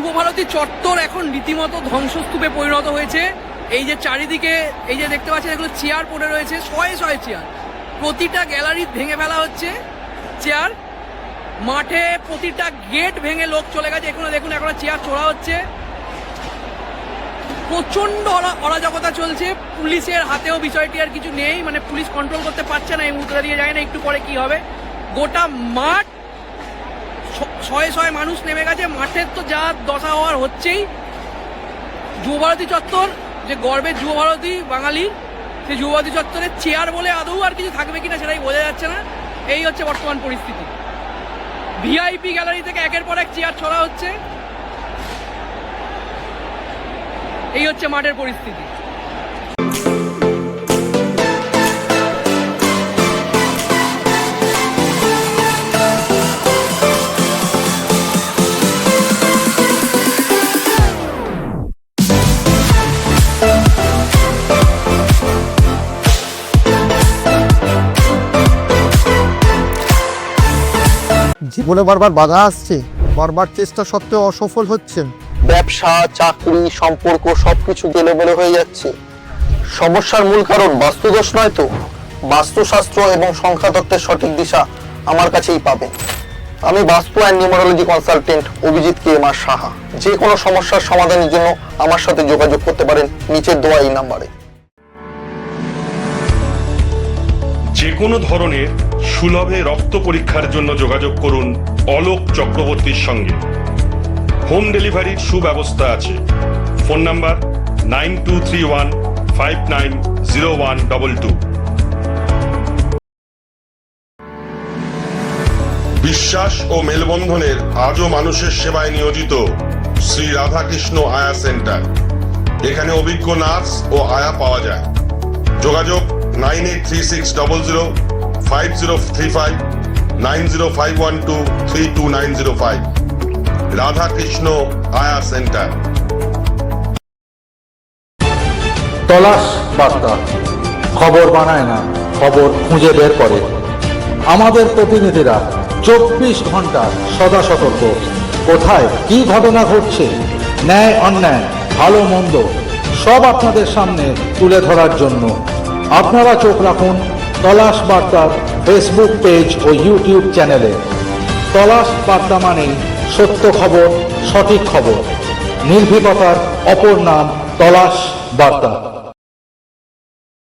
যুবভারতী চত্বর এখন রীতিমতো ধ্বংসস্তূপে পরিণত হয়েছে। এই যে চারিদিকে এই যে দেখতে পাচ্ছেন এগুলো চেয়ার পড়ে রয়েছে, শয়ে শয়ে চেয়ার, প্রতিটা গ্যালারি ভেঙে ফেলা হচ্ছে চেয়ার। মাঠে প্রতিটা গেট ভেঙে লোক চলে গেছে, এখনো দেখুন এখনো চেয়ার ছোড়া হচ্ছে। প্রচন্ড অরাজকতা চলছে, পুলিশের হাতেও বিষয়টি আর কিছু নেই, মানে পুলিশ কন্ট্রোল করতে পারছে না এই মুহূর্তে দিয়ে, যায় না একটু পরে কি হবে। গোটা মাঠ শয়ে শয়ে মানুষ নেমে গেছে, মাঠের তো যা দশা হওয়ার হচ্ছেই। যুবভারতী চত্বর যে গর্বের যুবভারতী বাঙালির, সেই যুবভারতী চত্বরের চেয়ার বলে আদৌ আর কিছু থাকবে কিনা সেটাই বোঝা যাচ্ছে না। এই হচ্ছে বর্তমান পরিস্থিতি। ভিআইপি গ্যালারি থেকে একের পর এক চেয়ার ছড়া হচ্ছে, এই হচ্ছে মাঠের পরিস্থিতি। জীবনে বারবার বাধা আসছে, বারবার চেষ্টা সত্ত্বেও অসফল হচ্ছেন। ব্যবসা, চাকরি, সম্পর্ক সবকিছু এলোমেলো হয়ে যাচ্ছে। সমস্যার মূল কারণ বাস্তুদোষ নয় তো, বাস্তুশাস্ত্র এবং সংখ্যাতত্ত্বের সঠিক দিশা আমার কাছেই পাবেন। আমি বাস্তু and numerology consultant Abhijit KMR Saha. যে কোনো সমস্যার সমাধানের জন্য আমার সাথে যোগাযোগ করতে পারেন নিচের দেওয়া এই নাম্বারে। যে কোনো ধরনের সুলভে রক্ত পরীক্ষার জন্য যোগাযোগ করুন অলোক চক্রবর্তীর সঙ্গে। হোম ডেলিভারির সুব্যবস্থা আছে। Phone number 9231590122। বিশ্বাস ও মেলবন্ধনের আজও মানুষের সেবায় নিয়োজিত শ্রী রাধাকৃষ্ণ আয়া সেন্টার। এখানে অভিজ্ঞ নার্স ও আয়া পাওয়া যায়। যোগাযোগ 9836005035 9051232905। রাধাকৃষ্ণ আয়া সেন্টার। তলাশ বার্তা খবর বানায় না, খবর খুঁজে বের করে। আমাদের প্রতিনিধিরা 24 ঘন্টা সদা সতর্ক। কোথায় কি ঘটনা ঘটছে, ন্যায় অন্যায়, ভালো মন্দ সব আপনাদের সামনে তুলে ধরার জন্য আপনারা চোখ রাখুন তলাশ বার্তার ফেসবুক পেজ ও ইউটিউব চ্যানেলে। তলাশ বার্তা মানেই সত্য খবর, সঠিক খবর। নির্ভীকতার অপর নাম তলাশ বার্তা।